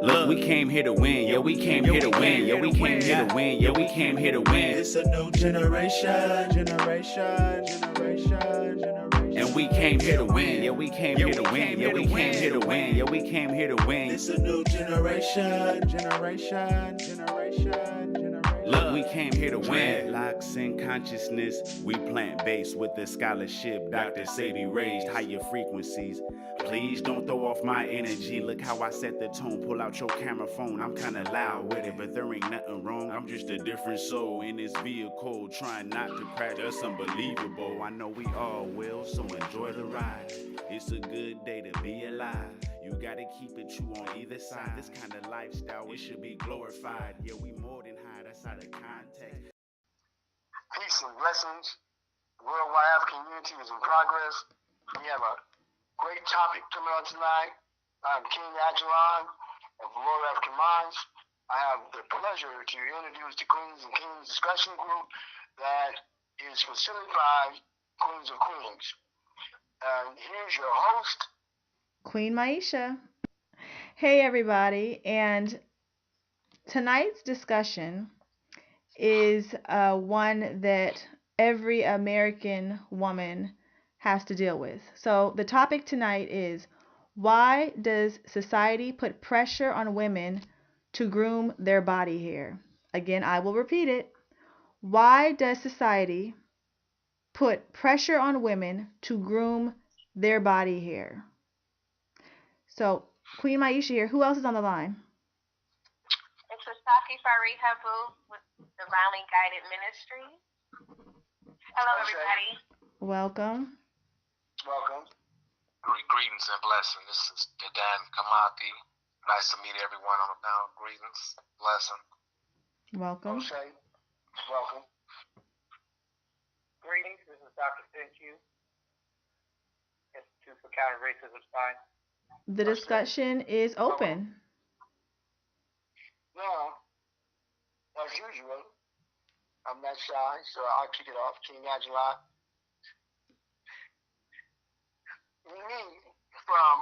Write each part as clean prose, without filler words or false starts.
Look, we came here to win. Yeah, we came here to win. Yeah, we came here to win. Yeah, we came here to win. It's a new generation. And we came here to win. Yeah, we came here to win. Yeah, we came here to win. Yeah, we came here to win. It's a new generation. Look, we came here to win. Locks in consciousness. We plant base with the scholarship. Dr. Sadie raised higher frequencies. Please don't throw off my energy. Look how I set the tone. Pull out your camera phone. I'm kinda loud with it, but there ain't nothing wrong. I'm just a different soul in this vehicle, trying not to crash. That's unbelievable. I know we all will, so enjoy the ride. It's a good day to be alive. You gotta keep it true on either side. This kind of lifestyle, it should be glorified. Yeah, we more than high. That's out of context. Peace and blessings. Worldwide African unity is in progress. We have a great topic coming on tonight. I'm King Aijalon of World African Minds. I have the pleasure to introduce the Queens and Kings discussion group that is facilitated by Queens of Queens. And here's your host, Queen Myesha. Hey everybody, and tonight's discussion is one that every American woman has to deal with. So the topic tonight is, why does society put pressure on women to groom their body hair? Again, I will repeat it. Why does society put pressure on women to groom their body hair? So, Queen Myesha here. Who else is on the line? It's Asaaki, Fari, Habu with Divinely Guided Ministry. Hello, everybody. Welcome. welcome. Greetings and blessings. This is Dedan, Kimathi. Nice to meet everyone on the panel. Greetings, blessing. Welcome. O'Shea, welcome. Greetings, this is Dr. Syn-Q, Institute for Counter-Racism Science. The discussion is open. Now, as usual, I'm not shy, so I'll kick it off. King Aijalon. Me, from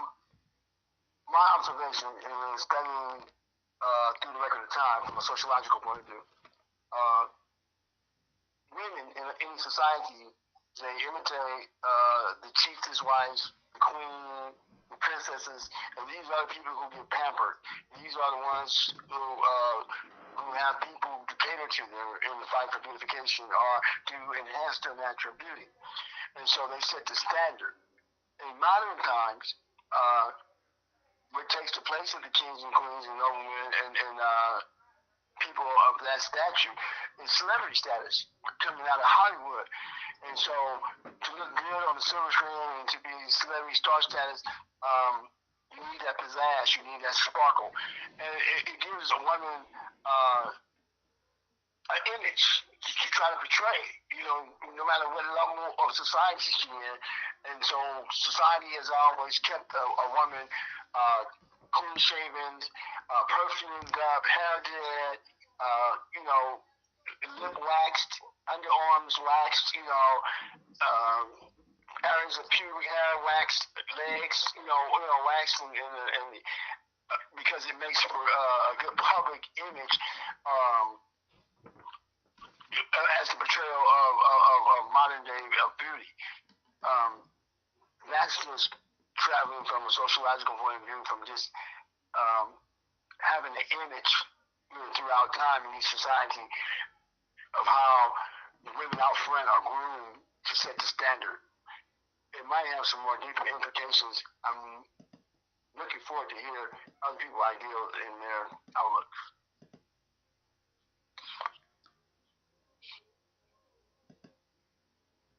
my observation in studying through the record of time from a sociological point of view, women in any society, they imitate the chief's wives, the queen, the princesses, and these are the people who get pampered. These are the ones who have people to cater to them in the fight for beautification or to enhance their natural beauty. And so they set the standard. In modern times, what takes the place of the kings and queens and noblemen and people of that stature is celebrity status coming out of Hollywood. And so to look good on the silver screen and to be celebrity star status, you need that pizzazz, you need that sparkle. And it gives a woman an image to try to portray, no matter what level of society she's in. And so society has always kept a woman clean shaven, perfumed up, hair did, lip waxed, underarms waxed, areas of pubic hair waxed, legs, waxed, and because it makes for a good public image as the portrayal of modern day beauty. That's just traveling from a sociological point of view, from just having an image throughout time in each society of how the women out front are groomed to set the standard. It might have some more deeper implications. I'm looking forward to hear other people's ideas in their outlook.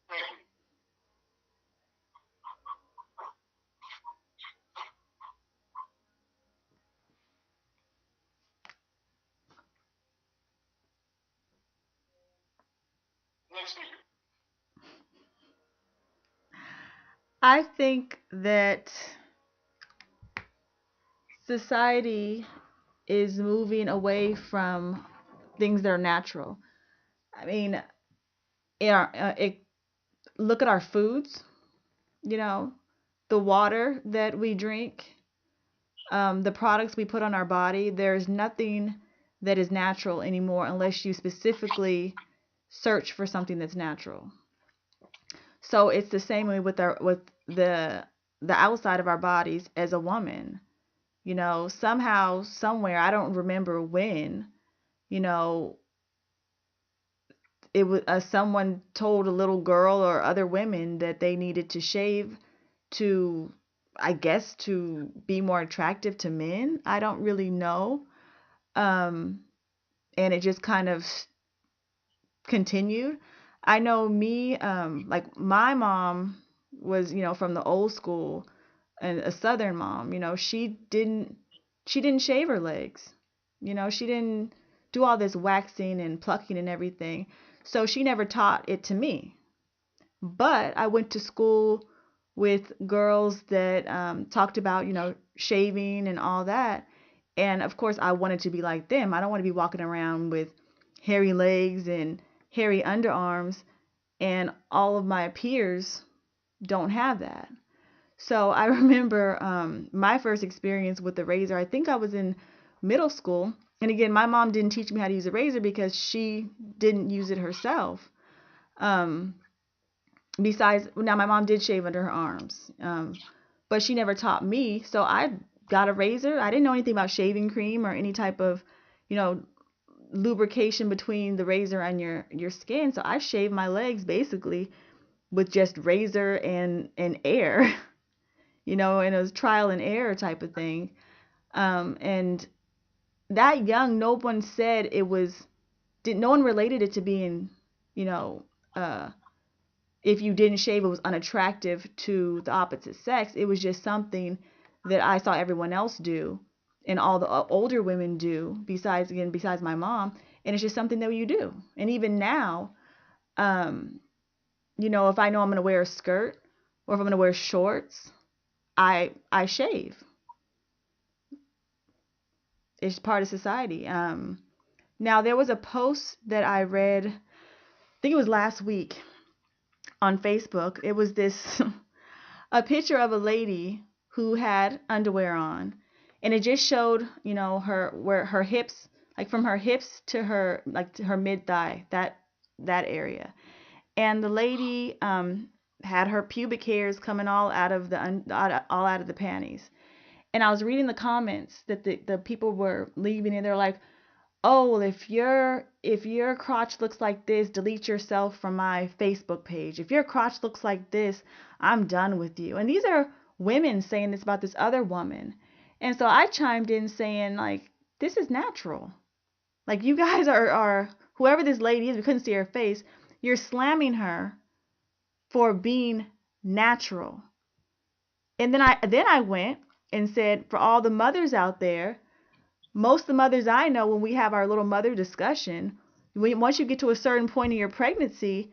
Thank you. Next speaker. I think that society is moving away from things that are natural. I mean, look at our foods, the water that we drink, the products we put on our body, there's nothing that is natural anymore unless you specifically search for something that's natural. So it's the same way with the outside of our bodies as a woman. You know, somehow, somewhere, I don't remember when, you know, it was someone told a little girl or other women that they needed to shave to, I guess, to be more attractive to men. I don't really know. Um, and it just kind of continued. I know me, like my mom was, from the old school and a southern mom, she didn't shave her legs. She didn't do all this waxing and plucking and everything. So she never taught it to me. But I went to school with girls that talked about, shaving and all that. And of course, I wanted to be like them. I don't want to be walking around with hairy legs and hairy underarms, and all of my peers don't have that. So I remember my first experience with the razor. I think I was in middle school. And again, my mom didn't teach me how to use a razor because she didn't use it herself. Um, Besides, now my mom did shave under her arms, but she never taught me. So I got a razor. I didn't know anything about shaving cream or any type of, you know, lubrication between the razor and your skin. So I shaved my legs basically with just razor and air, and it was trial and error type of thing. And that young, no one said it was. Did no one related it to being, you know, uh, if you didn't shave, it was unattractive to the opposite sex. It was just something that I saw everyone else do, and all the older women do. Besides my mom, and it's just something that you do. And even now, um, if I know I'm gonna wear a skirt or if I'm gonna wear shorts, I shave. It's part of society. Now there was a post that I read. I think it was last week on Facebook. It was this a picture of a lady who had underwear on, and it just showed, her where her hips, like from her hips to her, like to her mid thigh, that area. And the lady had her pubic hairs coming all out of all out of the panties. And I was reading the comments that the people were leaving, and they're like, oh, well, if your crotch looks like this, delete yourself from my Facebook page. If your crotch looks like this, I'm done with you. And these are women saying this about this other woman. And so I chimed in saying, like, this is natural. Like, you guys are whoever this lady is, we couldn't see her face, you're slamming her for being natural. And then I went and said, for all the mothers out there, most of the mothers I know, when we have our little mother discussion, once you get to a certain point in your pregnancy,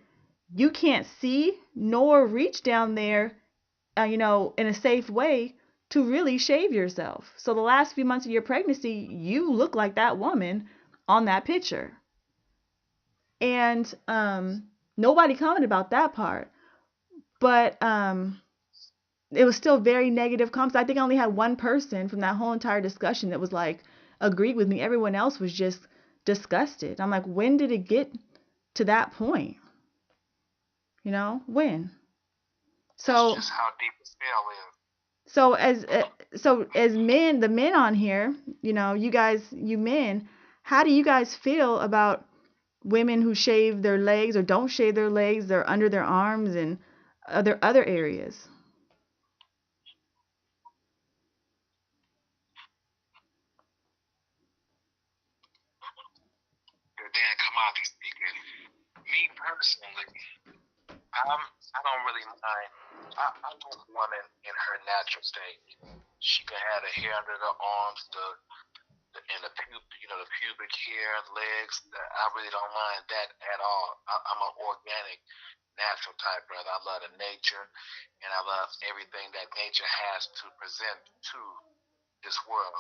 you can't see nor reach down there, in a safe way to really shave yourself. So the last few months of your pregnancy, you look like that woman on that picture. And nobody commented about that part. But it was still very negative comments. I think I only had one person from that whole entire discussion that was like, agreed with me. Everyone else was just disgusted. I'm like, when did it get to that point? When? So That's just how deep the scale is. So as men, the men on here, you men, how do you guys feel about women who shave their legs or don't shave their legs, they're under their arms and other areas? Dan Kimathi speaking. Me personally, I don't really mind. I want a woman in her natural state. She can have the hair under the arms, and the pubic hair, legs. I really don't mind that at all. I'm an organic, natural type brother. I love the nature, and I love everything that nature has to present to this world.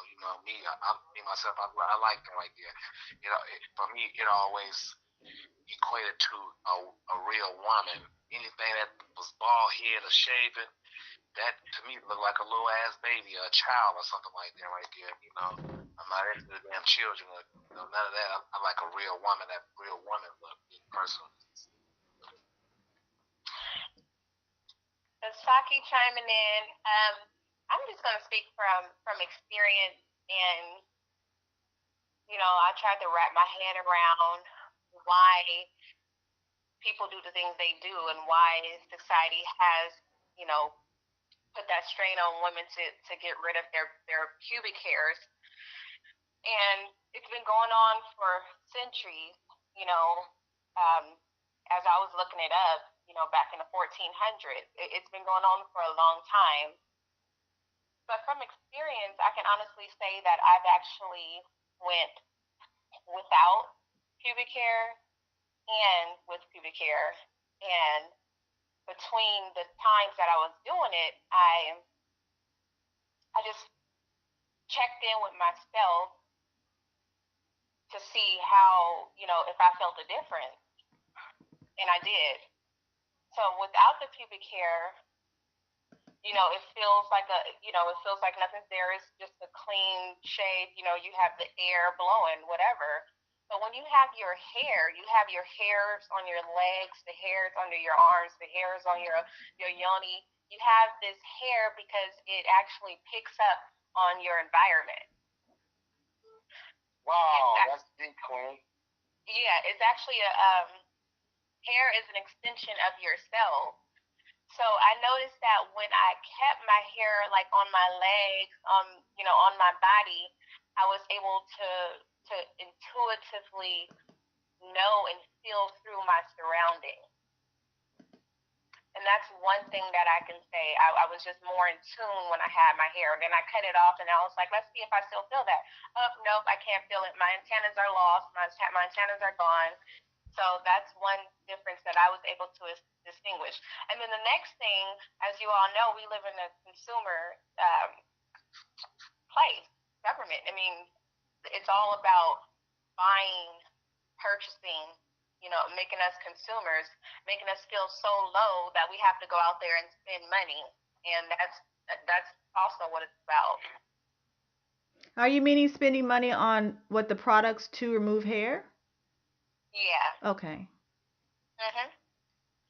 Me myself, I like that right there. For me, it always equated to a real woman. Anything that was bald head or shaven, that to me looked like a little ass baby or a child or something like that right there. You know, I'm not into the damn children. You know, none of that. I like a real woman. That real woman look, personally. Asaaki chiming in. I'm just gonna speak from experience, and I tried to wrap my head around why people do the things they do and why society has, put that strain on women to get rid of their pubic hairs. And it's been going on for centuries, you know, um, as I was looking it up, back in the 1400s. It's been going on for a long time. But from experience, I can honestly say that I've actually went without pubic hair and with pubic hair. And between the times that I was doing it, I just checked in with myself to see how, if I felt a difference. And I did. So without the pubic hair, it feels like it feels like nothing's there. It's just a clean shave. You have the air blowing, whatever. But when you have your hairs on your legs, the hairs under your arms, the hairs on your yoni. You have this hair because it actually picks up on your environment. Wow, that's deep, Queen. Yeah, it's actually hair is an extension of yourself. So I noticed that when I kept my hair like on my legs, on my body, I was able to intuitively know and feel through my surroundings. And that's one thing that I can say. I was just more in tune when I had my hair. And then I cut it off, and I was like, let's see if I still feel that. Oh, nope, I can't feel it. My antennas are lost. My antennas are gone. So that's one difference that I was able to distinguish. And then the next thing, as you all know, we live in a consumer place, government. I mean, it's all about buying, purchasing, making us consumers, making us feel so low that we have to go out there and spend money. And that's also what it's about. Are you meaning spending money on what the products to remove hair? Yeah. Okay. Mhm.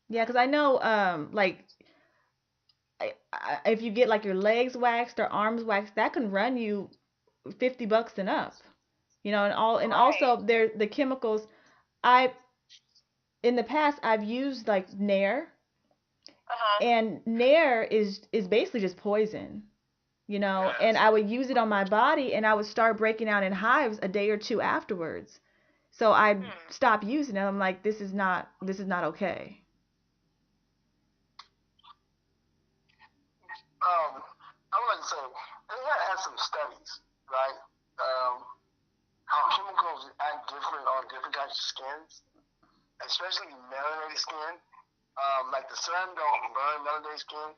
Yeah, because I know, like, if you get like your legs waxed or arms waxed, that can run you $50 and up. And also there the chemicals. I In the past I've used like Nair, and Nair is basically just poison. And I would use it on my body, and I would start breaking out in hives a day or two afterwards. So I stopped using it. I'm like, this is not okay. I would like to say, they had some studies, right? How chemicals act different on different types of skins, especially melanated skin. Like the sun don't burn melanated skin,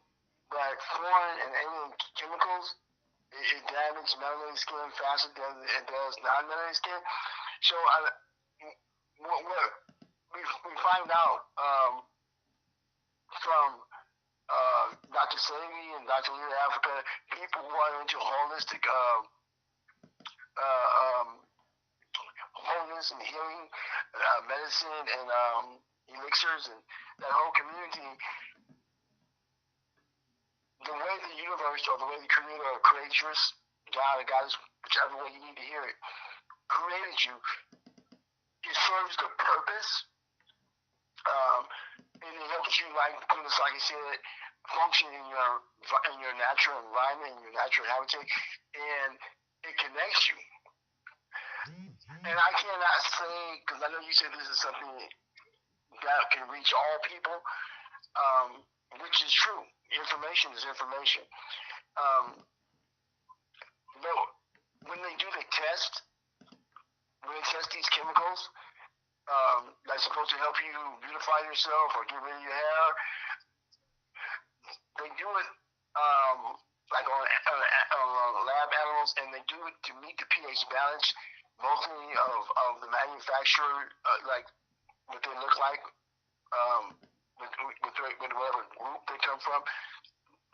but foreign and alien chemicals, it damages melanated skin faster than it does non-melanated skin. So what we find out from Dr. Sebi and Dr. Leader Africa, people who are into holistic wholeness and healing, medicine and elixirs and that whole community, the way the universe or the way the creator or creatress, God or goddess, whichever way you need to hear it, created you, it serves the purpose, and it helps you, like Queen Asaaki said, function in your natural environment, in your natural habitat, and it connects you. And I cannot say, because I know you said this is something that can reach all people, which is true. Information is information. But when they do the test, when they test these chemicals, that's supposed to help you beautify yourself or get rid of your hair, they do it like on lab animals, and they do it to meet the pH balance, mostly of the manufacturer, like what they look like, with whatever group they come from.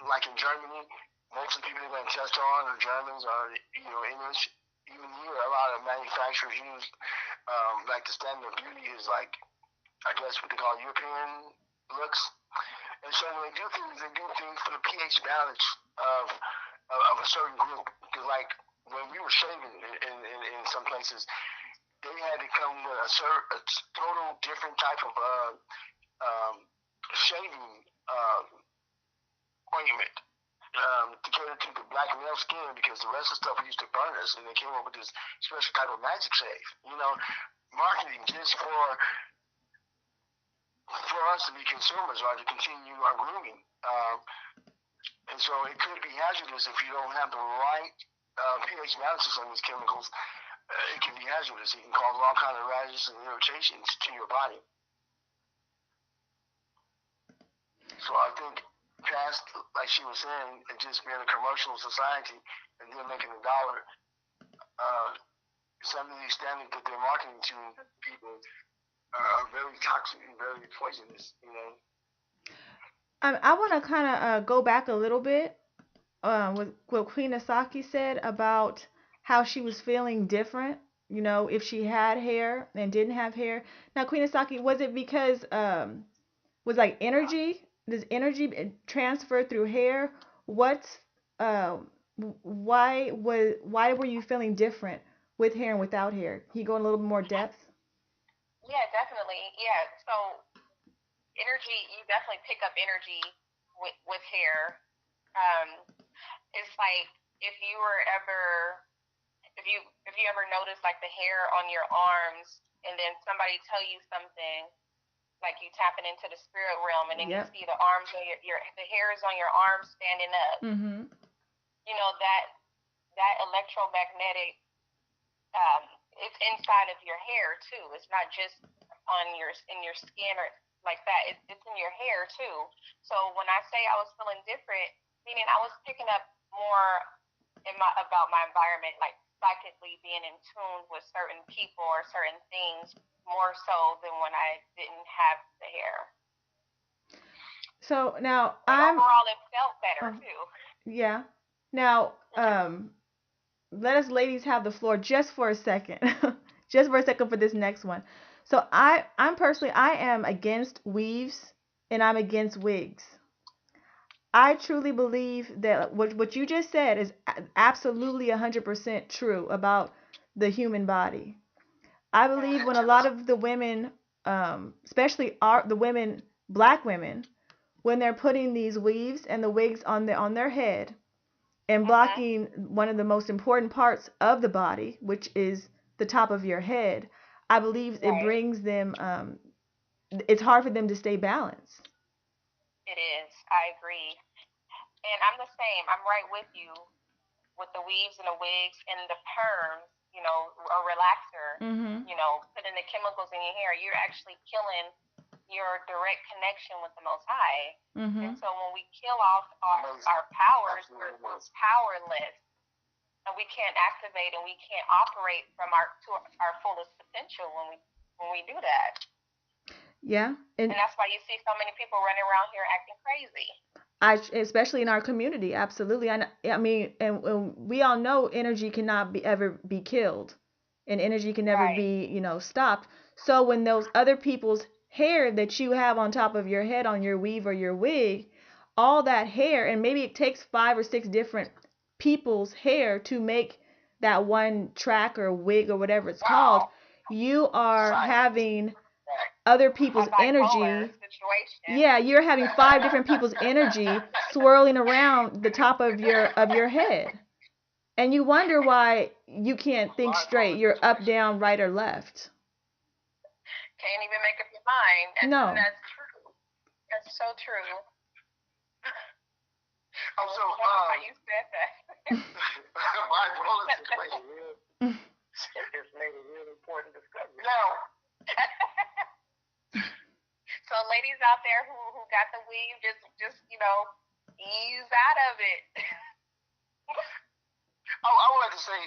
like in Germany, most of the people they're going to test on are Germans or English. Even here, a lot of manufacturers use like the standard beauty is like I guess what they call European looks. And so when they do things for the pH balance of a certain group. Because like when we were shaving in some places, they had to come with a total different type of shaving ointment to cater to the black male skin, because the rest of the stuff used to burn us, and they came up with this special type of magic shave. Marketing just for us to be consumers or to continue our grooming. And so it could be hazardous if you don't have the right pH balances on these chemicals. It can be hazardous. It can cause all kinds of rashes and irritations to your body. So I think past, like she was saying, it just being a commercial society and them making a dollar, some of these standards that they're marketing to people are very toxic and very poisonous. I want to kind of go back a little bit with what Queen Asaaki said about how she was feeling different, if she had hair and didn't have hair. Now, Queen Asaaki, was it because was like energy? Does energy transfer through hair? What's why were you feeling different with hair and without hair? Can you go in a little more depth? Yeah, definitely. Yeah. So energy, you definitely pick up energy with hair. Um, it's like if you were ever if you ever notice like the hair on your arms, and then somebody tell you something, like you tapping into the spirit realm, and then you Yep. see the arms on your the hairs on your arms standing up. Mhm. You know that electromagnetic, um, it's inside of your hair too. It's not just in your skin or like that. It's in your hair too. So when I say I was feeling different, meaning I was picking up more about my environment, like psychically being in tune with certain people or certain things more so than when I didn't have the hair. So now But overall, it felt better too. Yeah. Now, let us ladies have the floor just for a second. Just for a second for this next one. So I'm personally I am against weaves and I'm against wigs. I truly believe that what you just said is absolutely 100% true about the human body. I believe when a lot of the women, especially the women, black women, when they're putting these weaves and the wigs on their head and blocking one of the most important parts of the body, which is the top of your head, I believe it brings them. It's hard for them to stay balanced. It is. I agree. And I'm the same. I'm right with you with the weaves and the wigs and the perms, a relaxer, Mm-hmm. Putting the chemicals in your hair. You're actually killing your direct connection with the Most High. Mm-hmm. And so when we kill off our powers, we're powerless. And we can't activate and we can't operate from our fullest potential when we do that. Yeah. And that's why you see so many people running around here acting crazy. Especially in our community, absolutely. I mean, and we all know energy cannot ever be killed, and energy can never be, stopped. So when those other people's hair that you have on top of your head on your weave or your wig, all that hair, and maybe it takes 5 or 6 different people's hair to make that one track or wig or whatever it's called, you are having other people's energy. Yeah, you're having 5 different people's energy swirling around the top of your head. And you wonder why you can't think straight. You're up, down, right, or left. Can't even make up your mind. No. That's true. That's so true. Also, you said that. Bipolar situation it's made a real important discovery. Now, so ladies out there who got the weave, just ease out of it. I would like to say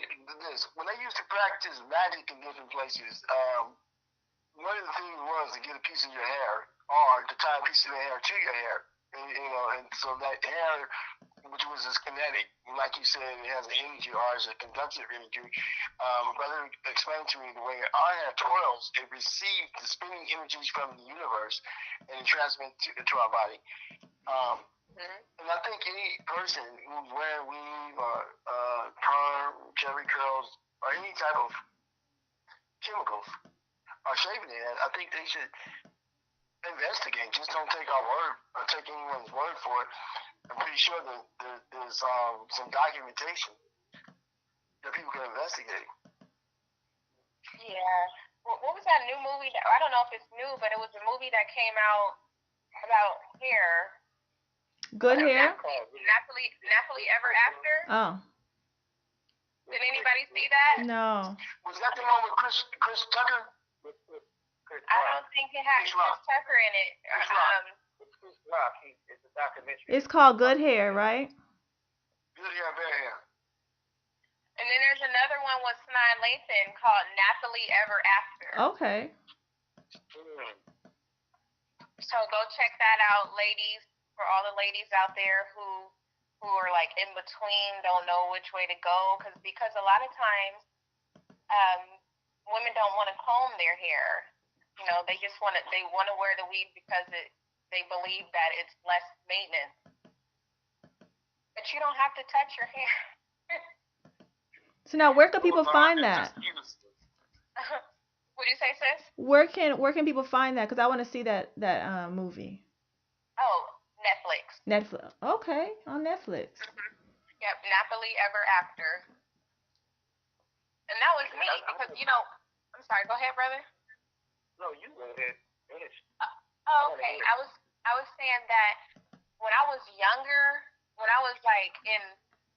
this: when they used to practice magic in different places, one of the things was to get a piece of your hair or to tie a piece of your hair to your hair. and so that hair, which was as kinetic, like you said, it has an energy or is a conductive energy. Brother explained to me the way our hair twirls, it receives the spinning energies from the universe and it transmits to our body. And I think any person who's wearing weave or perm, jerry curls, or any type of chemicals or shaving head, I think they should investigate. Just don't take our word or take anyone's word for it. I'm pretty sure that there's some documentation that people can investigate. Yeah. What was that new movie? I don't know if it's new, but it was a movie that came out about hair. Good hair? Nappily Ever After. Oh. Did anybody see that? No. Was that the one with Chris Tucker? I don't think it had Chris Tucker in it. Chris Rock. It's a documentary. It's called Good Hair, right? Good hair, bad hair. And then there's another one with Snide Lathan called Nappily Ever After. Okay. So go check that out, ladies. For all the ladies out there who are like in between, don't know which way to go, because a lot of times women don't want to comb their hair. You know, they just want to wear the weave because they believe that it's less maintenance. But you don't have to touch your hair. So now, where can people find that? What'd you say, sis? Where can people find that? Because I want to see that movie. Oh, Netflix. Netflix. Okay, on Netflix. Yep, Nappily Ever After. And that was me because I'm sorry. Go ahead, brother. No, you go ahead. Finish. Okay. I was saying that when I was younger, when I was like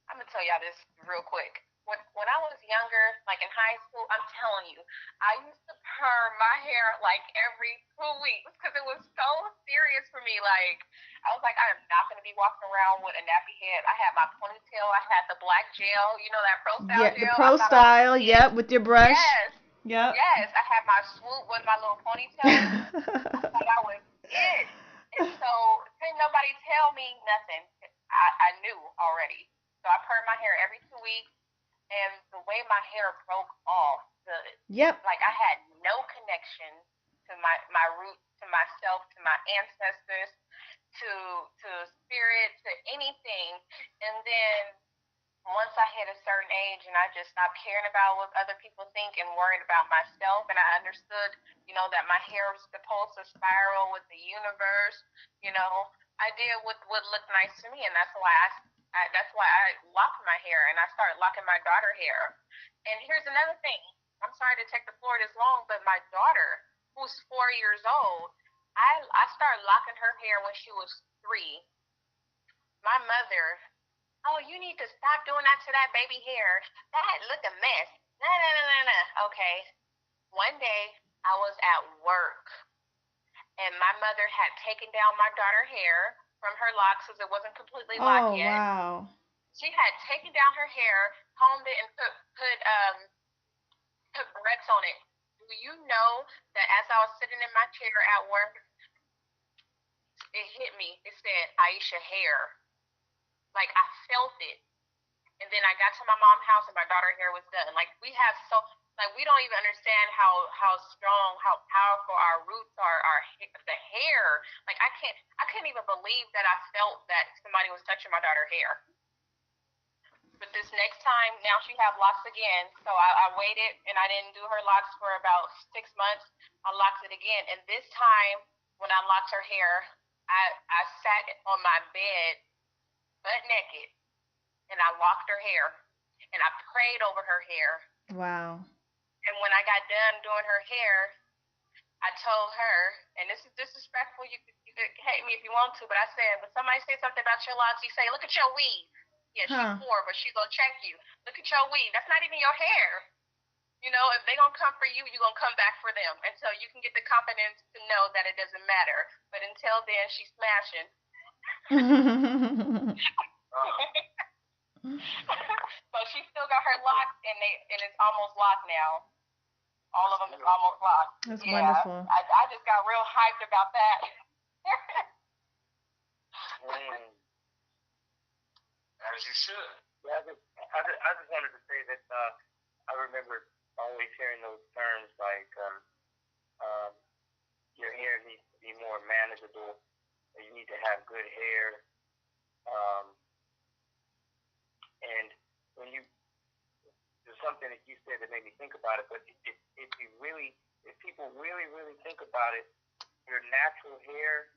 I'm gonna tell y'all this real quick. When I was younger, like in high school, I'm telling you, I used to perm my hair like every 2 weeks because it was so serious for me. Like, I was like, I am not going to be walking around with a nappy head. I had my ponytail. I had the black gel. You know that pro style gel? Yeah, the pro style. Yep, with your brush. Yes. Yep. Yes, I had my swoop with my little ponytail. I thought I was it. And so, didn't nobody tell me nothing. I knew already. So I permed my hair every 2 weeks. And the way my hair broke off, like I had no connection to my roots, to myself, to my ancestors, to spirit, to anything. And then once I hit a certain age and I just stopped caring about what other people think and worried about myself, and I understood, that my hair was supposed to spiral with the universe, I did what looked nice to me, and that's why I locked my hair and I started locking my daughter hair. And here's another thing. I'm sorry to take the floor this long, but my daughter, who's 4 years old, I started locking her hair when she was 3. My mother, oh, you need to stop doing that to that baby hair. That look a mess. Nah. Okay. One day I was at work and my mother had taken down my daughter's hair from her locks because it wasn't completely locked yet. Oh, wow. She had taken down her hair, combed it, and put braids on it. Do you know that as I was sitting in my chair at work, it hit me. It said Aisha hair. Like I felt it. And then I got to my mom's house and my daughter's hair was done. Like we don't even understand how strong, how powerful our roots are, the hair. Like I couldn't even believe that I felt that somebody was touching my daughter's hair. But this next time, now she have locks again. So I waited and I didn't do her locks for about 6 months. I locked it again. And this time when I locked her hair, I sat on my bed butt naked and I locked her hair and I prayed over her hair. Wow. And when I got done doing her hair, I told her, and this is disrespectful, you could hate me if you want to, but I said, when somebody says something about your locks, you say, look at your weave. Yeah, she's 4, but she's going to check you. Look at your weave. That's not even your hair. If they're going to come for you, you're going to come back for them. And so you can get the confidence to know that it doesn't matter. But until then, she's smashing. So she still got her locks, and it's almost locked now. All of them is almost locked. That's wonderful. I just got real hyped about that. As you should. Yeah, I just wanted to say that I remember always hearing those terms like your hair needs to be more manageable, or you need to have good hair. And when you, there's something that you said that made me think about it, but if people really think about it, your natural hair,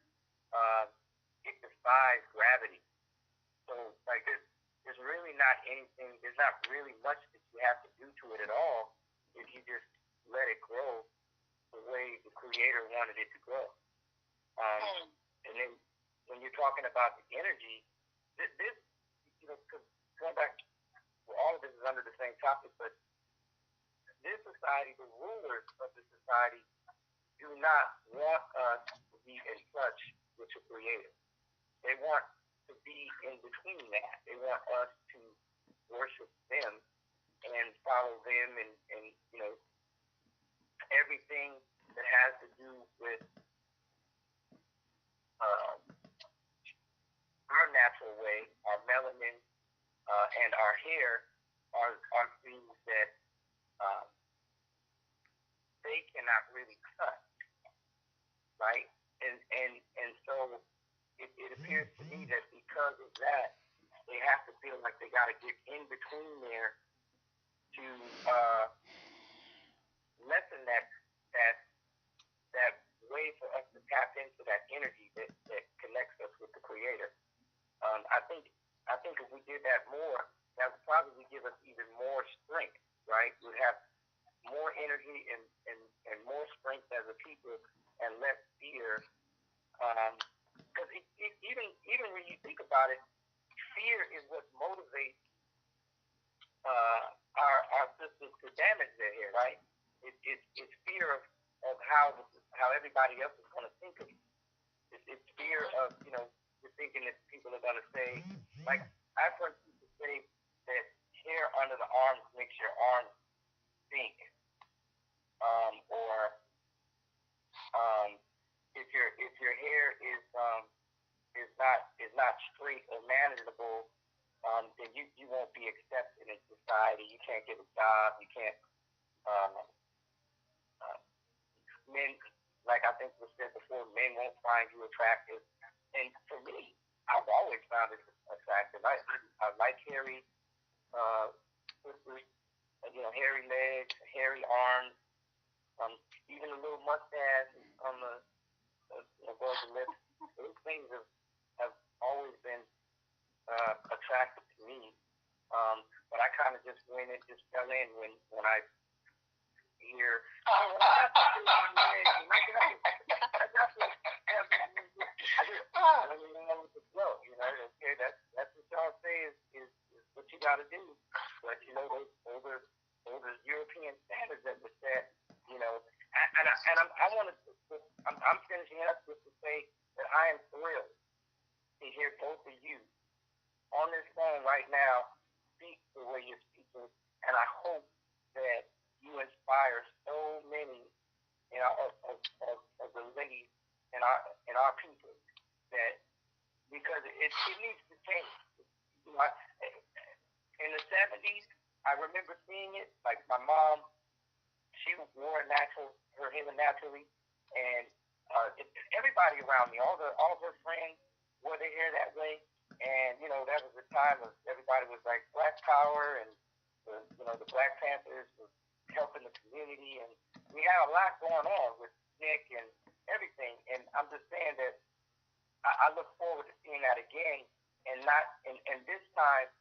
it defies gravity. So like there's really not anything, there's not really much that you have to do to it at all if you just let it grow the way the creator wanted it to grow. And then when you're talking about the energy, this because going back, all of this is under the same topic, but this society, the rulers of the society, do not want us to be in touch with the creator. They want to be in between that. They want us to worship them and follow them and everything that has to do with our natural way, our melanin, and our hair are things that they cannot really cut, right? And so it appears to me that because of that, they have to feel like they got to get in between there to lessen that way for us to tap into that energy that connects us with the creator. I think if we did that more, that would probably give us even more strength, right? We'd have more energy and more strength as a people and less fear. Because even when you think about it, fear is what motivates our sisters to damage their hair, right? It's fear of how everybody else is going to think of you. It's fear of you're thinking that people are going to say, like I've heard people say that hair under the arms makes your arms stink, or if your hair is not straight or manageable, then you won't be accepted in society. You can't get a job. You can't. Men, like I think was said before, men won't find you attractive. And for me, I've always found it attractive. I like hairy sisters, hairy legs, hairy arms, even a little mustache on the above the lips. Those things have always been attractive to me. But I kind of just fell in when I hear, oh, well, I got to do my legs, and I got to have with the flow, okay, that's what y'all say is what you got to do. But those are European standards that were set, and I'm finishing up just to say that I am thrilled to hear both of you on this phone right now speak the way you're speaking, and I hope that you inspire so many of the ladies in our people that because it needs to change. In the 70s, I remember seeing it. Like my mom, she wore her hair naturally, and everybody around me, all of her friends wore their hair that way. And that was the time of everybody was like Black Power, and the Black Panthers were helping the community, and we had a lot going on with Nick and everything. And I'm just saying that I look forward to seeing that again, and this time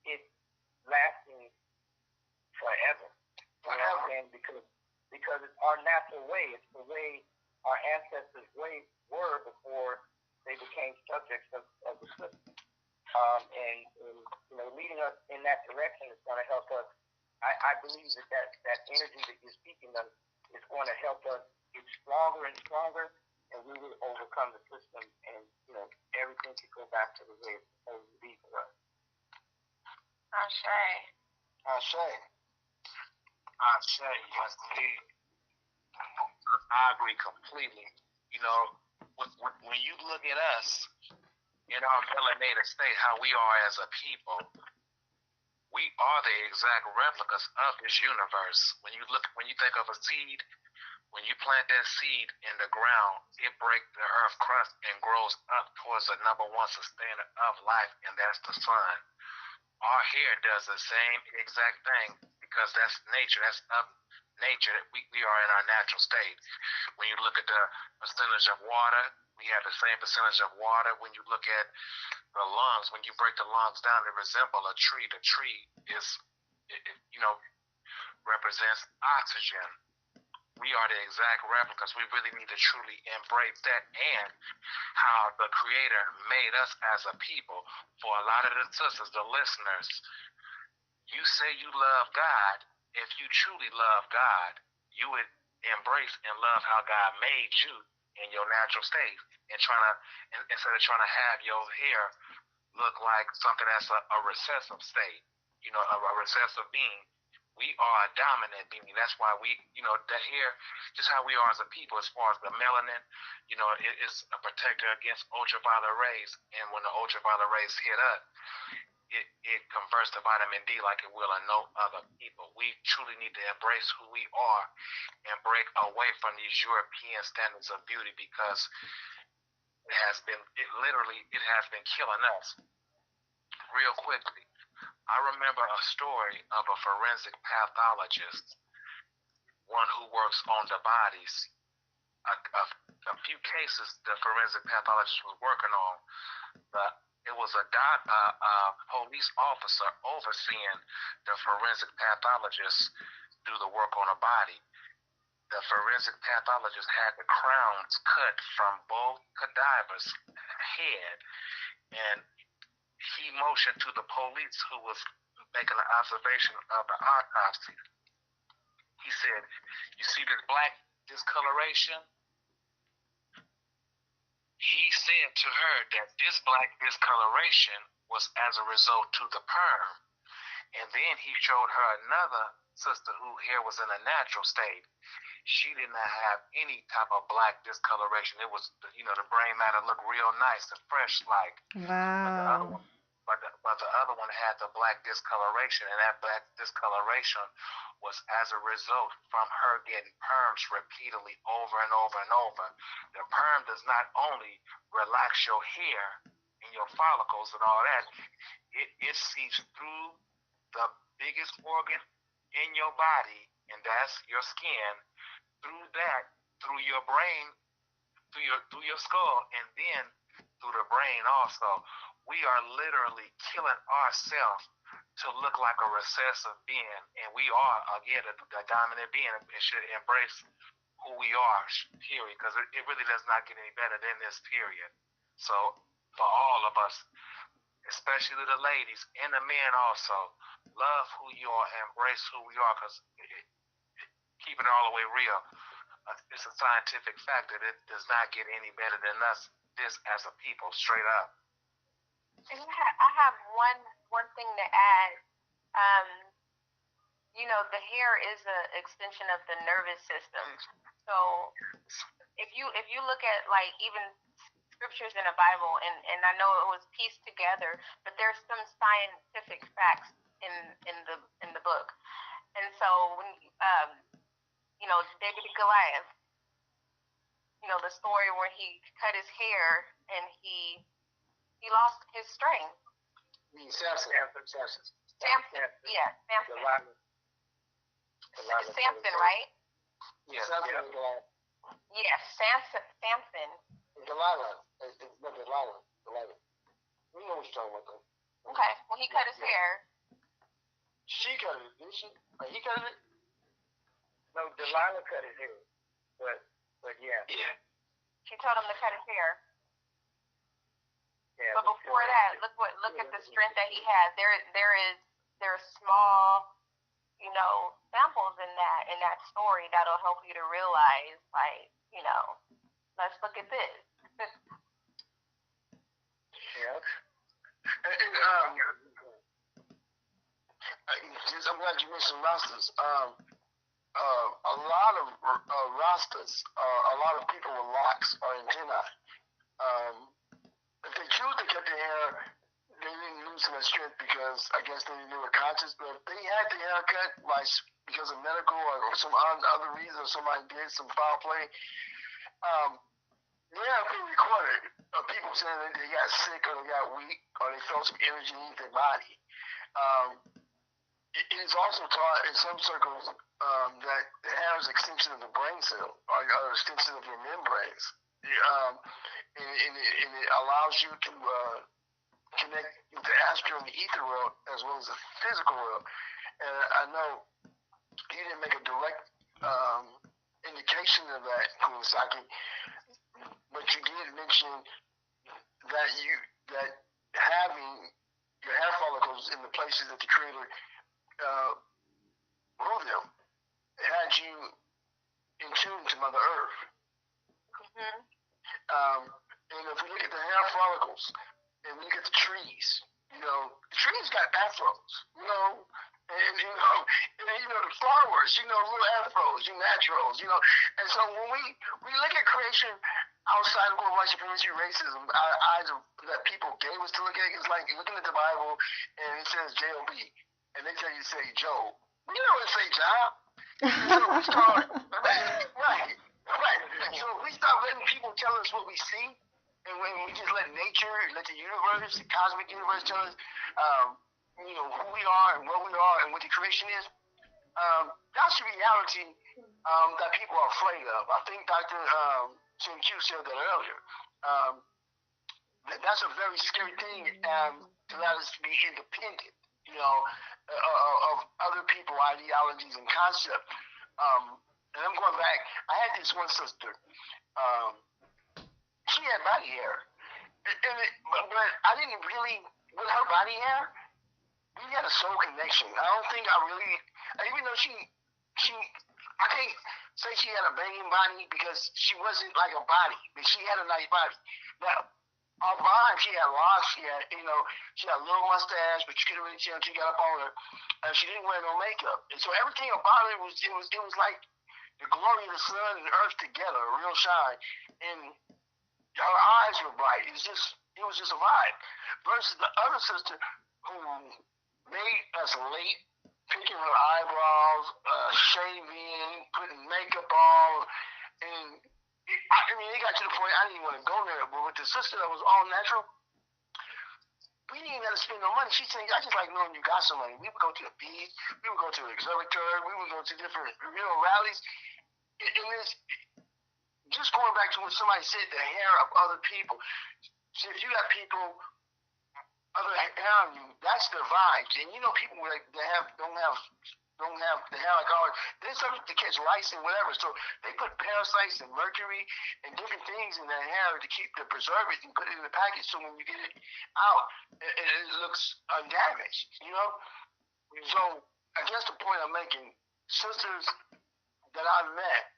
it's lasting forever. You know what I'm saying? Because it's our natural way. It's the way our ancestors' ways were before they became subjects of the system. And leading us in that direction is going to help us. I believe that energy that you're speaking of is going to help us get stronger and stronger, and we will overcome the system, and everything should go back to the way it's supposed to be for us. Ashe, yes, indeed. I agree completely. when you look at us in our melanated state, how we are as a people, we are the exact replicas of this universe. When you think of a seed, when you plant that seed in the ground, it breaks the earth crust and grows up towards the number one sustainer of life, and that's the sun. Our hair does the same exact thing because that's nature. That's of nature. We are in our natural state. When you look at the percentage of water, we have the same percentage of water. When you look at the lungs, when you break the lungs down, they resemble a tree. The tree is, represents oxygen. We are the exact replicas. We really need to truly embrace that and how the Creator made us as a people. For a lot of the sisters, the listeners, you say you love God. If you truly love God, you would embrace and love how God made you in your natural state, and instead of trying to have your hair look like something that's a recessive state, a recessive being. We are a dominant being. That's why the hair, just how we are as a people, as far as the melanin, it is a protector against ultraviolet rays. And when the ultraviolet rays hit us, it converts to vitamin D like it will in no other people. We truly need to embrace who we are and break away from these European standards of beauty, because it has been killing us. Real quickly, I remember a story of a forensic pathologist, one who works on the bodies. A few cases the forensic pathologist was working on, but it was a police officer overseeing the forensic pathologist do the work on a body. The forensic pathologist had the crowns cut from both cadavers' head, and he motioned to the police who was making an observation of the autopsy. He said, "You see this black discoloration?" He said to her that this black discoloration was as a result to the perm. And then he showed her another sister whose hair was in a natural state. She did not have any type of black discoloration. It was, the brain matter looked real nice and fresh like. Wow. But the other one had the black discoloration, and that black discoloration was as a result from her getting perms repeatedly over and over and over. The perm does not only relax your hair and your follicles and all that, it seeps through the biggest organ in your body, and that's your skin, through your brain, through your skull, and then through the brain also. We are literally killing ourselves to look like a recessive being, and we are, again, the dominant being, and should embrace who we are, period, because it really does not get any better than this, period. So, for all of us, especially the ladies and the men also, love who you are, embrace who we are, because keeping it all the way real, it's a scientific fact that it does not get any better than us, this as a people, straight up. And I have one thing to add. The hair is an extension of the nervous system. So if you look at like even scriptures in the Bible, and I know it was pieced together, but there's some scientific facts in the book. And so when David and Goliath, the story where he cut his hair and he lost his strength. Samson. Yeah, Samson. Samson, right? Yeah, Samson and Goliath. Yes, Samson. Delilah. It's Delilah. Delilah. You know what you're talking about, though. Okay, when he cut his hair. She cut it, didn't she? He cut it? No, Delilah cut his hair. But yeah. Yeah. She told him to cut his hair. Yeah, but before that, look at the strength that he has. There are small, samples in that story that'll help you to realize, like, let's look at this. Yeah. I'm glad you mentioned rosters. A lot of rosters, a lot of people with locks are antennae. If they choose to cut their hair, they didn't lose some strength because I guess they were conscious. But if they had the haircut like because of medical or some other reason, or somebody did some foul play, they have been recorded of people saying that they got sick or they got weak or they felt some energy in their body. It is also taught in some circles that the hair is an extension of the brain cell or extension of your membranes. And it allows you to connect with the astral and the ether world as well as the physical world. And I know you didn't make a direct indication of that, Asaaki, but you did mention that having your hair follicles in the places that the Creator grew them had you in tune to Mother Earth. And if we look at the hair follicles and we look at the trees, the trees got afros, and the flowers, little afros, naturals, And so when we look at creation outside of white supremacy, racism, eyes that people gave us to look at, it's like looking at the Bible and it says J-O-B, and they tell you to say Job. We don't say Job. So we start, right. So we start letting people tell us what we see, and when we just let nature, let the universe, the cosmic universe tell us, who we are and what we are and what the creation is, that's the reality that people are afraid of. I think Dr. Syn-Q said that earlier. That's a very scary thing to let us be independent, of other people, ideologies, and concepts. And I'm going back. I had this one sister. She had body hair, but I didn't really with her body hair. We had a soul connection. I don't think I really, even though I can't say she had a banging body because she wasn't like a body, but she had a nice body. Now, our vibe, she had locks, she had a little mustache, but you couldn't really tell until you got up on her. And she didn't wear no makeup. And so everything about it was like the glory of the sun and the earth together, a real shine. And her eyes were bright. It was just a vibe. Versus the other sister who made us late, picking her eyebrows, shaving, putting makeup on, and it got to the point I didn't even want to go there. But with the sister that was all natural, we didn't even have to spend no money. She said, I just like knowing you got some money. We would go to the beach, we would go to the observatory, we would go to different rallies. And it's just going back to what somebody said, the hair of other people. So if you got people other hair on you, that's their vibes. And people that don't have the hair like ours, they're subject to catch lice and whatever. So they put parasites and mercury and different things in their hair to preserve it and put it in the package. So when you get it out, it looks undamaged. So I guess the point I'm making, sisters that I met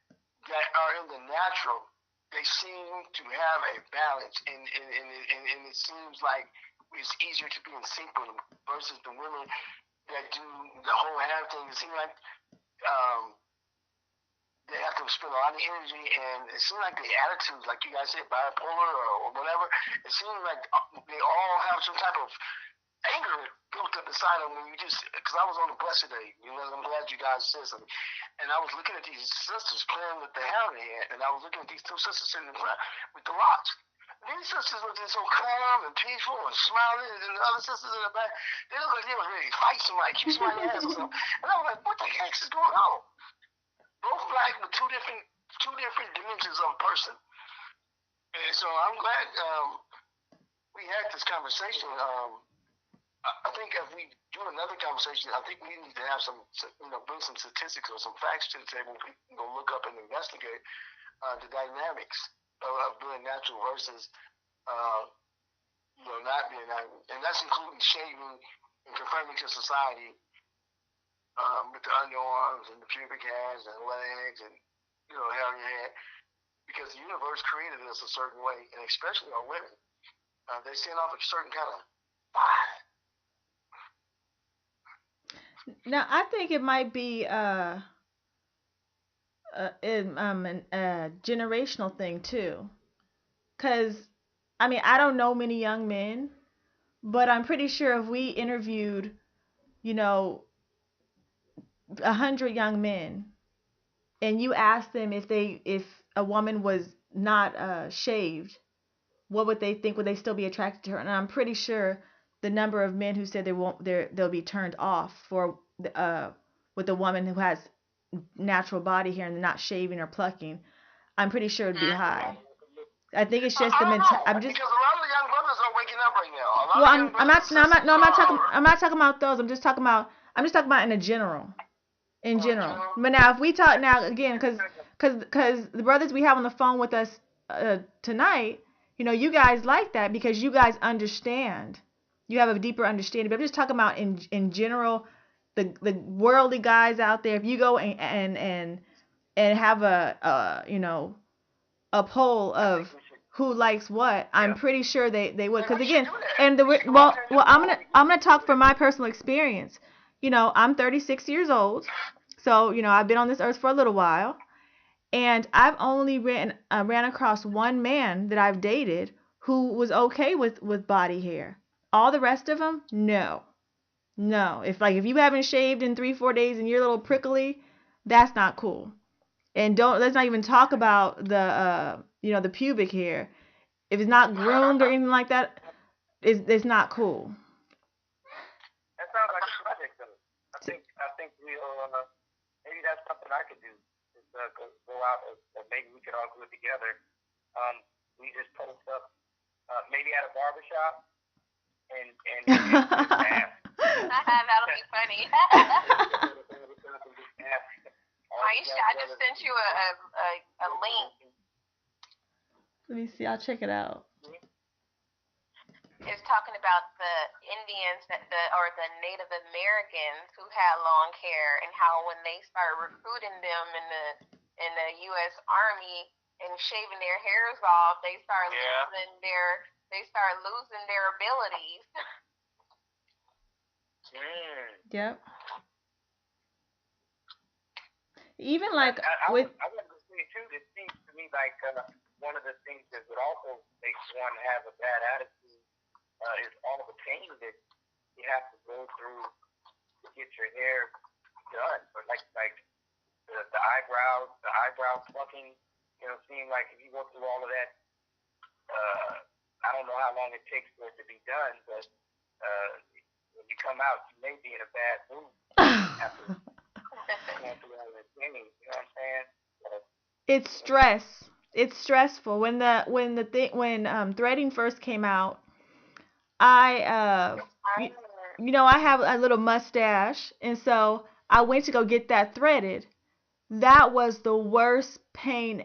that are in the natural, they seem to have a balance, and it seems like it's easier to be in sync with them versus the women that do the whole hair thing. It seems like they have to spend a lot of energy, and it seems like the attitudes, like you guys said, bipolar or whatever, it seems like they all have some type of anger built up inside them when because I was on the bus today, I'm glad you guys said something, and I was looking at these sisters playing with the hair in their head, and I was looking at these two sisters sitting in front with the locks. These sisters were just so calm and peaceful and smiling, and the other sisters in the back, they looked like they were ready to fight somebody, kick somebody's ass or something. And I was like, what the heck is going on? Both black with two different dimensions of a person. And so I'm glad we had this conversation. I think if we do another conversation, I think we need to have bring some statistics or some facts to the table. We can look up and investigate the dynamics of being natural versus not being natural, and that's including shaving and conforming to society with the underarms and the pubic hairs and legs and hair in your head, because the universe created us a certain way, and especially our women, they send off a certain kind of vibe. Now, I think it might be a generational thing too, because I mean, I don't know many young men, but I'm pretty sure if we interviewed, you know, 100 young men, and you asked them if a woman was not shaved, what would they think? Would they still be attracted to her? And I'm pretty sure the number of men who said they'll be turned off for with a woman who has natural body hair and not shaving or plucking, I'm pretty sure it'd be high. I think it's just I the don't mental. know, I'm just. because a lot of the young brothers are waking up right now. A lot Well, of young I'm brothers not. No, I'm not. No, I'm not talking. are I'm not talking about those. I'm just talking about. I'm just talking about in a general. In general. But now, if we talk now again, because the brothers we have on the phone with us tonight, you guys like that because you guys understand. You have a deeper understanding. But I'm just talking about in general, the worldly guys out there. If you go and have a poll of who likes what, I'm pretty sure they would. Because again, and I'm gonna talk from my personal experience. I'm 36 years old, so I've been on this earth for a little while, and I've only ran across one man that I've dated who was okay with body hair. All the rest of them, no, no. If you haven't shaved in 3-4 days and you're a little prickly, that's not cool. And let's not even talk about the pubic hair. If it's not groomed or anything like that, it's not cool. That sounds like a project, though. I think we'll maybe that's something I could do. Is go out, or maybe we could all do it together. We just post up, maybe at a barbershop, and just ask. That'll be funny. Myesha, I just sent you a link. Let me see. I'll check it out. It's talking about the Indians or the Native Americans who had long hair, and how when they started recruiting them in the U.S. Army and shaving their hairs off, they started losing their abilities. Yep. Even like I wanted to say too. It seems to me like one of the things that would also make one have a bad attitude is all the pain that you have to go through to get your hair done, or like the eyebrow plucking. Seem like if you go through all of that, I don't know how long it takes for it to be done, but when you come out, you may be in a bad mood after going through all that pain. You know what I'm saying? it's stress. It's stressful when threading first came out. I I have a little mustache, and so I went to go get that threaded. That was the worst pain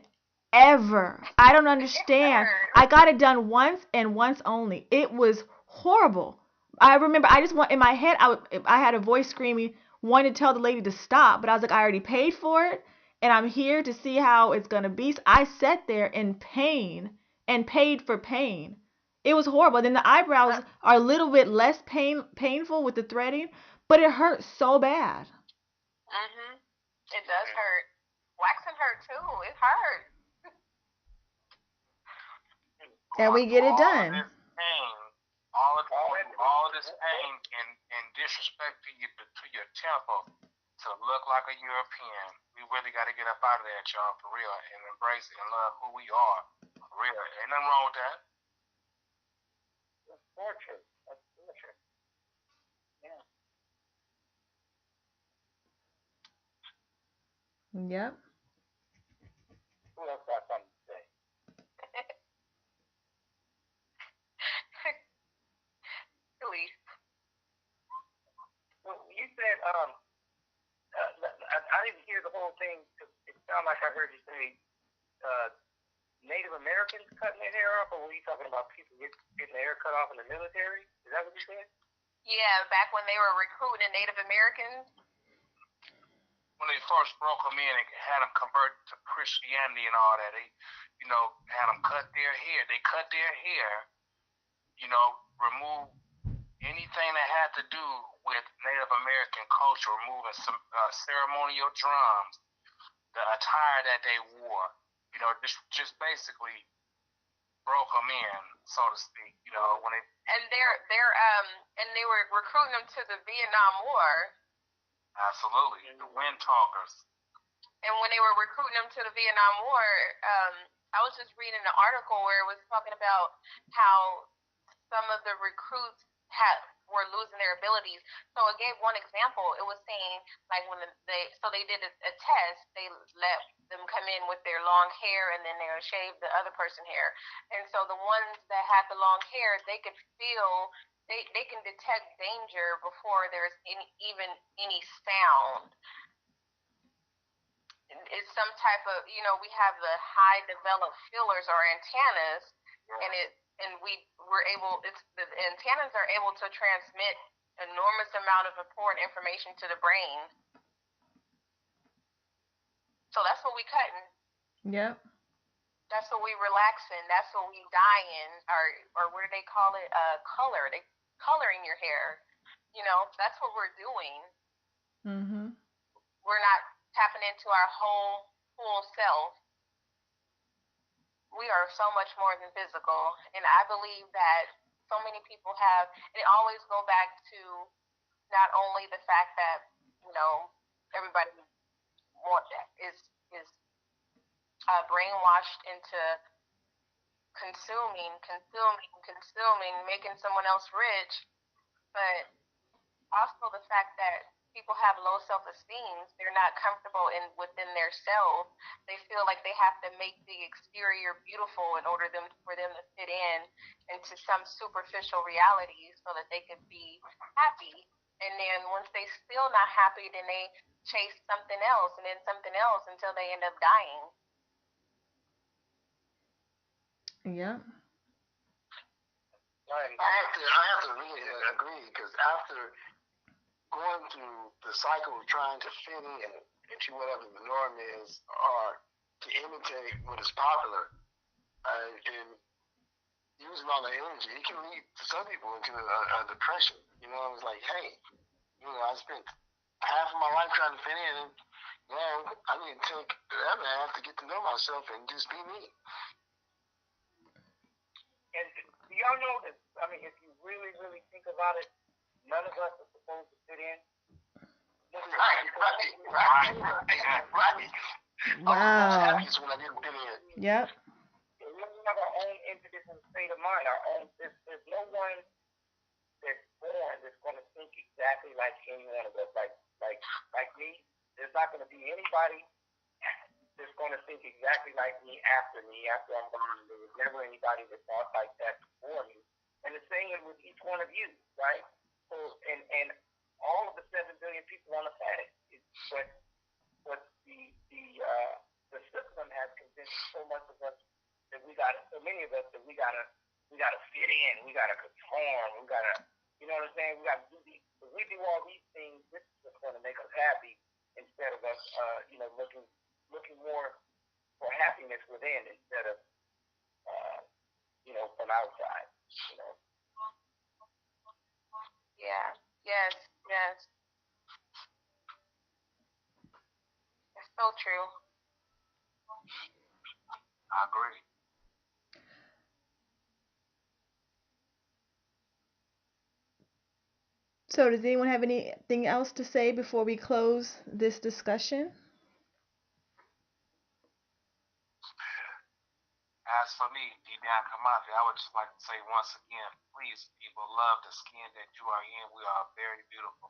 ever. I don't understand. I got it done once and once only. It was horrible. I remember I just want in my head I had a voice screaming, wanting to tell the lady to stop, but I was like, I already paid for it, and I'm here to see how it's gonna be. So I sat there in pain and paid for pain. It was horrible. Then the eyebrows are a little bit less painful with the threading, but it hurts so bad. It does hurt. Waxing hurt too. It hurts. And we get it done. All of this pain and disrespect to your temple to look like a European. We really got to get up out of that, y'all, for real, and embrace it and love who we are, for real. Ain't nothing wrong with that. That's torture. Yeah. Yep. Who else got something to say? Please. Well, you said I didn't hear the whole thing. It sounded like I heard you say Native Americans cutting their hair off, or were you talking about people getting their hair cut off in the military? Is that what you said? Yeah, back when they were recruiting Native Americans. When they first broke them in and had them convert to Christianity and all that, they, had them cut their hair. They cut their hair, remove anything that had to do with Native American culture, removing some ceremonial drums, the attire that they wore, just basically broke them in, so to speak. You know, when they And they were recruiting them to the Vietnam War. absolutely the wind talkers. And when they were recruiting them to the Vietnam War, I was just reading an article where it was talking about how some of the recruits were losing their abilities. So it gave one example. It was saying like when they did a test, they let them come in with their long hair and then they would shave the other person's hair. And so the ones that had the long hair, they could feel they can detect danger before there's even any sound. It's some type of, we have the high developed feelers or antennas, and we're able, the antennas are able to transmit enormous amount of important information to the brain. So that's what we cutting. Yep. That's what we relaxing. That's what we dyeing, or what do they call it? Color. They coloring your hair. That's what we're doing. Mm-hmm. We're not tapping into our whole full self. We are so much more than physical, and I believe that so many people have. And it always go back to not only the fact that everybody is brainwashed into consuming, making someone else rich, but also the fact that people have low self-esteem. They're not comfortable within their self. They feel like they have to make the exterior beautiful in order for them to fit in into some superficial reality so that they could be happy. And then once they still not happy, then they chase something else and then something else until they end up dying. Yeah. I have to really agree, because after going through the cycle of trying to fit in into whatever the norm is, or to imitate what is popular, and using all the energy, it can lead to some people into a depression. It's like, hey, I spent half of my life trying to fit in, and now I need to take that half to get to know myself and just be me. And do y'all know that? I mean, if you really, really think about it, none of us are supposed to fit in. Right. Wow. I was when I didn't fit in. Yep. We have our own independent state of mind. There's no one that's born that's going to think exactly like any one of us. Like me, there's not going to be anybody that's going to think exactly like me after I'm born. There was never anybody that thought like that before me. And the same with each one of you, right? So, and all of the 7 billion people on the planet, but the system has convinced so much of us that so many of us that we gotta fit in, we gotta conform, we gotta, you know what I'm saying? We gotta do these. If we do all these things, this is what's going to make us happy, instead of us, looking more for happiness within instead of, from outside. Yeah. Yes. It's so true. I agree. So, does anyone have anything else to say before we close this discussion? As for me, Dedan Kimathi, I would just like to say once again, please, people, love the skin that you are in. We are very beautiful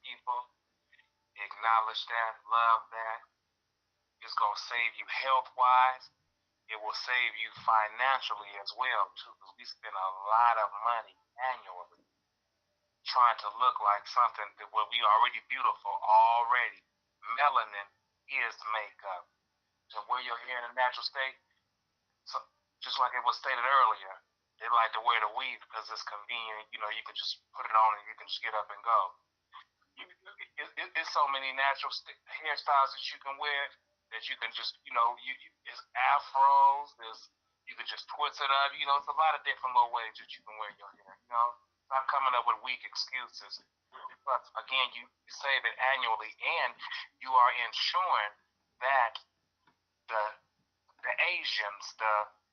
people. Acknowledge that, love that. It's going to save you health-wise. It will save you financially as well, too, because we spend a lot of money annually trying to look like something that we already beautiful already. Melanin is makeup. To wear your hair in a natural state, so just like it was stated earlier, they like to wear the weave because it's convenient. You can just put it on and you can just get up and go. It's so many natural hairstyles that you can wear that you can just, it's afros, you can just twist it up. It's a lot of different little ways that you can wear your hair. Stop coming up with weak excuses. But again, you save it annually, and you are ensuring that the Asians,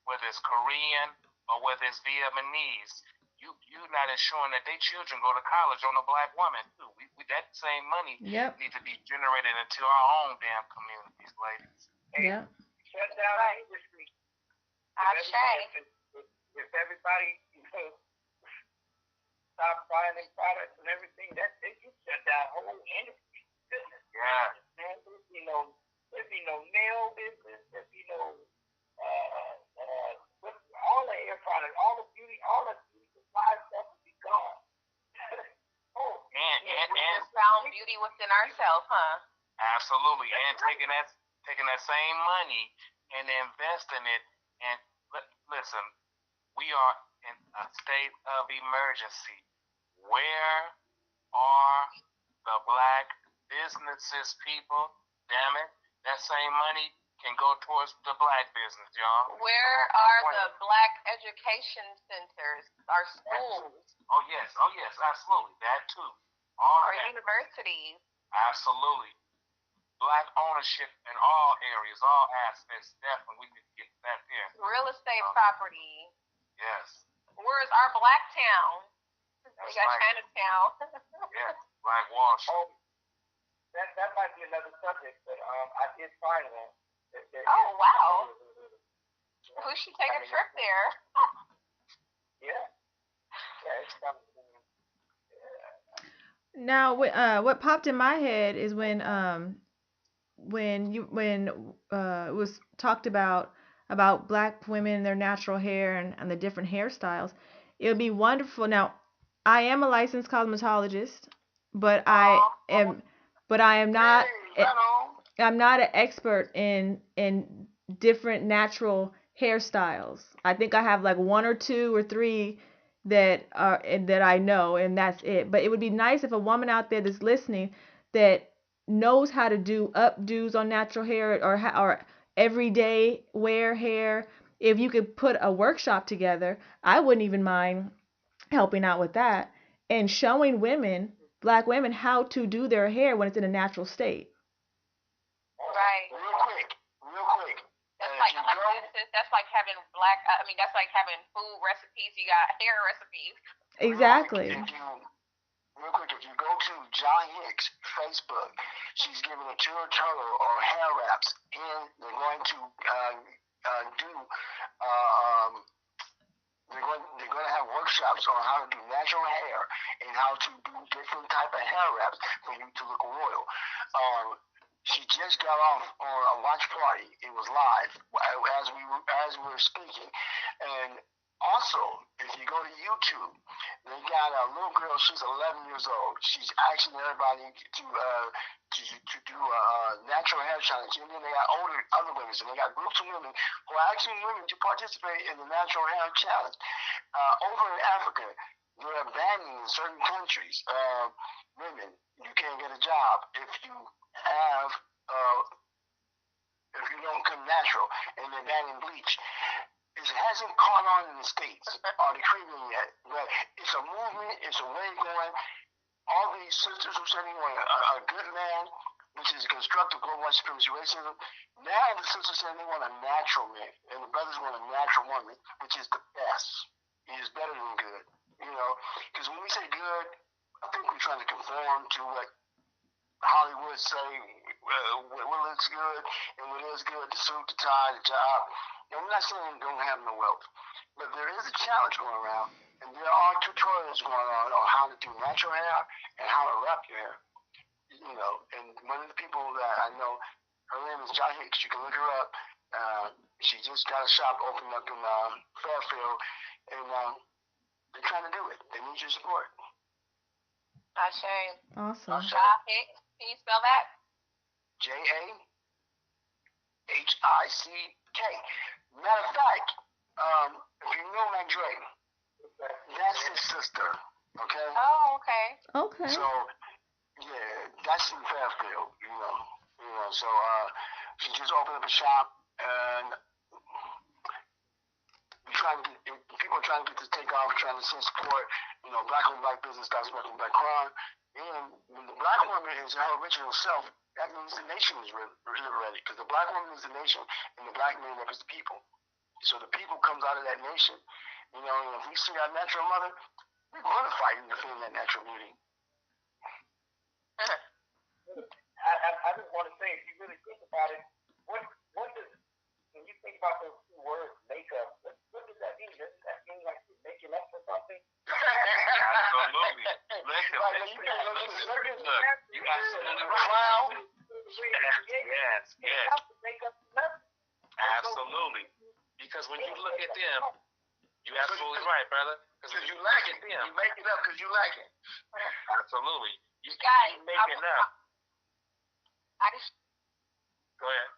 whether it's Korean, or whether it's Vietnamese, you not ensuring that their children go to college on a black woman too. We that same money needs to be generated into our own damn communities, ladies. Hey, shut down the industry. If everybody stop buying their products and everything, that they can shut down whole industry business. Yeah. Man, there'd be no nail business. There'd be no all the hair products, all the beauty supply stuff would be gone. And found beauty within ourselves, huh? Absolutely. And taking that same money and investing it. And listen, we are in a state of emergency. Where are the black businesses, people? Damn it. That same money can go towards the black business, y'all. Where are the black education centers, our schools? Oh yes, absolutely. That too. Our universities. Absolutely. Black ownership in all areas, all aspects. Definitely, we need to get that there. Real estate property. Yes. Where is our black town? We got Chinatown. Yeah, Black Wall Street. That might be another subject, but I did find one. Oh wow! We should take a trip there. Yeah, it's something. Now, what popped in my head is when it was talked about black women and their natural hair and the different hairstyles. It would be wonderful. Now, I am a licensed cosmetologist, but I am not. I'm not an expert in different natural hairstyles. I think I have like one or two or three that I know, and that's it. But it would be nice if a woman out there that's listening that knows how to do updos on natural hair or everyday wear hair. If you could put a workshop together, I wouldn't even mind helping out with that and showing black women, how to do their hair when it's in a natural state. Right. Real quick. That's like having that's like having food recipes. You got hair recipes. Exactly. Real quick, if you go to John Hicks' Facebook, she's giving a tutorial on hair wraps, and they're going to they're going to have workshops on how to do natural hair and how to do different type of hair wraps for you to look royal. She just got off on a watch party. It was live as we were speaking. And also, if you go to YouTube, they got a little girl. She's 11 years old. She's asking everybody to do a natural hair challenge. And then they got other women. So they got groups of women who are asking women to participate in the natural hair challenge. Over in Africa, they're banning in certain countries women. You can't get a job if you don't come natural, and they're banning bleach. It hasn't caught on in the States or the Caribbean yet, but it's a movement, it's a way going. All these sisters who said they want a good man, which is constructive global white supremacy racism, now the sisters say they want a natural man, and the brothers want a natural woman, which is the best. It is better than good, because when we say good, I think we're trying to conform to what Hollywood say, what looks good and what is good, the suit, the tie, the job. And I'm not saying they don't have no wealth, but there is a challenge going around, and there are tutorials going on how to do natural hair and how to wrap your hair. And one of the people that I know, her name is John Hicks. You can look her up. She just got a shop opened up in Fairfield, and they're trying to do it. They need your support. Awesome. Hicks. Can you spell that? Jahick. Matter of fact, if you know Mandre, that's his sister. Okay. Oh, okay. Okay. So yeah, that's in Fairfield. So she just opened up a shop, and people are trying to get this take off, trying to send support. Black on black business, stops making black crime. And when the black woman is her original self, that means the nation is liberated. Because the black woman is the nation, and the black man represents the people. So the people comes out of that nation, You know, if we see our natural mother, we're going to fight and defend that natural beauty. I just want to say, if you really think about it, what does, when you think about those two words, makeup, what does that mean? Doesn't that mean like you're making up for something? Absolutely. Listen, look, you got something. Yes. Absolutely. Because when you look at them, you're absolutely right, brother. Because when you look at them, you make it up because you like it. Absolutely. You Guys, making up. Go ahead.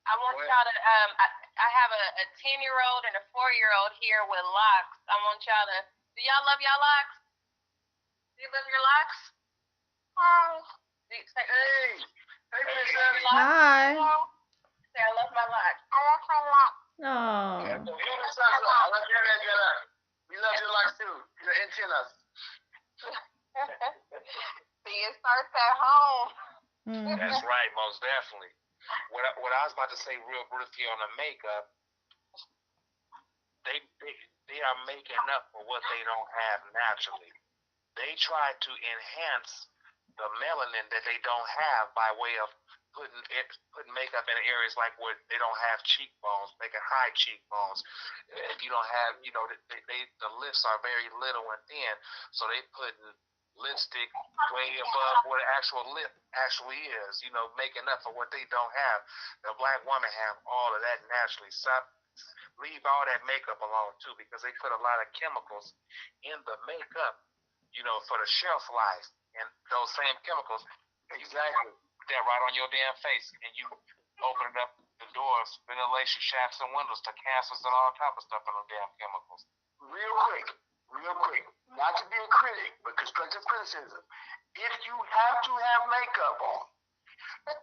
I want y'all to, I have a 10-year-old and a 4-year-old here with locks. I want y'all to, do y'all love y'all locks? Do you love your locks? Hi. Say, Hey, Princess. Hi. Say, I love my locks. I love my locks. Oh. I love your hair. We love your locks too. Your antennas. See, it starts at home. Mm-hmm. That's right, most definitely. What I was about to say real briefly on the makeup, they are making up for what they don't have naturally. They try to enhance the melanin that they don't have by way of putting makeup in areas like where they don't have cheekbones, making high cheekbones. If you don't have, you know, the lips are very little and thin, so they putting lipstick way above what the actual lip actually is, you know, making up for what they don't have. The black woman have all of that naturally. Leave all that makeup alone too, because they put a lot of chemicals in the makeup, you know, for the shelf life. And those same chemicals, exactly, they're right on your damn face, and you opening up the doors, ventilation shafts and windows to cancers and all type of stuff in those damn chemicals. Real quick, not to be a critic, but constructive criticism. If you have to have makeup on,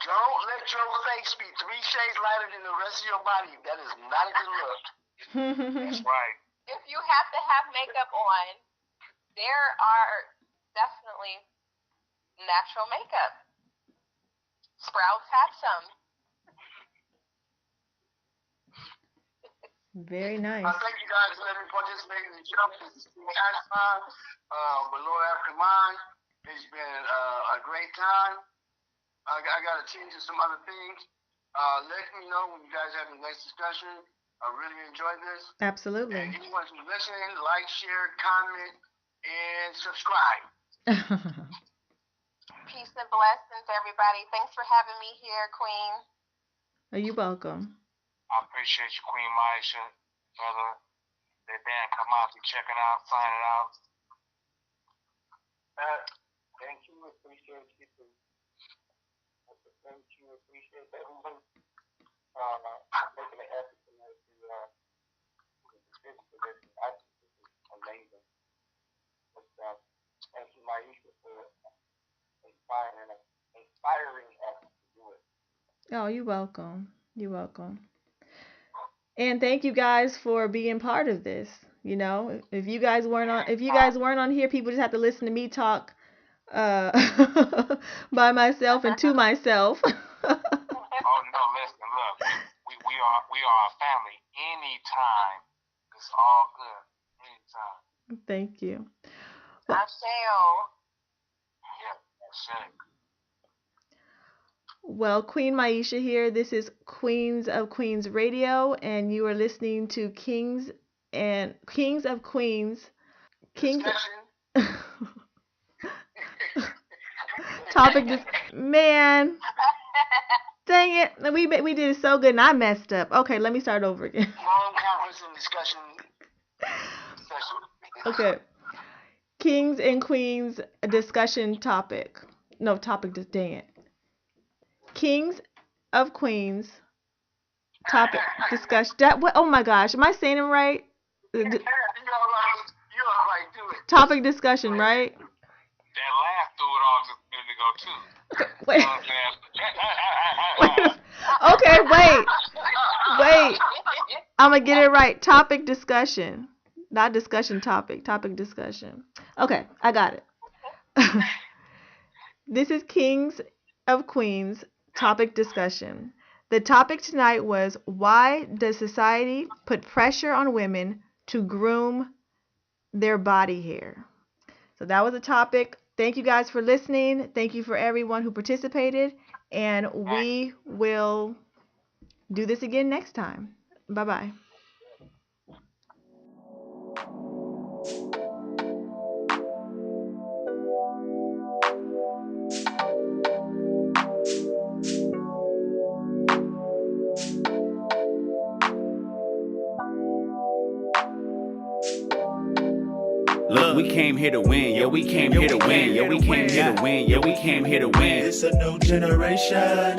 don't let your face be 3 shades lighter than the rest of your body. That is not a good look. That's right. If you have to have makeup on, there are definitely natural makeup. Sprouts have some. Very nice. Thank you guys for letting me participate in the show. This is Ashman, with Lord African Mind. It's been a great time. I got to attend to some other things. Let me know when you guys have the next discussion. I really enjoyed this. Absolutely. And anyone who's listening, like, share, comment, and subscribe. Peace and blessings, everybody. Thanks for having me here, Queen. Are you welcome? I appreciate you, Queen Myesha, brother. Dedan, Kimathi, checking out, signing out. Thank you. Appreciate you too. Thank you. Appreciate everyone making an effort tonight to contribute to this. I think this is amazing. But, thank you, Myesha, for inspiring us to do it. Oh, you're welcome. You're welcome. And thank you guys for being part of this. You know, if you guys weren't on here, people just have to listen to me talk by myself and to myself. Oh no, listen, look, we are a family. Anytime, it's all good. Anytime. Thank you. I shall. Yeah, that's it. Well, Queen Myesha here. This is Queens of Queens Radio, and you are listening to Kingz of Queens. Man. Dang it. We did it so good and I messed up. Okay, let me start over again. Long conference and discussion. Okay. Kings and Queens discussion topic. No, topic, dang it. Kings of Queens topic discussion. Oh my gosh, am I saying it right? You're all right, do it. Topic discussion, right? That laugh threw it off just a minute ago too. Okay, wait. Wait. I'm gonna get it right. Topic discussion. Not discussion topic. Topic discussion. Okay, I got it. This is Kings of Queens topic discussion. The topic tonight was, why does society put pressure on women to groom their body hair. So that was a topic. Thank you guys for listening. Thank you for everyone who participated. And we will do this again next time. Bye-bye. Look, we came here to win. Yeah, we came here to win. Yeah, we came here to win. Yeah, we came here to win. It's a new generation.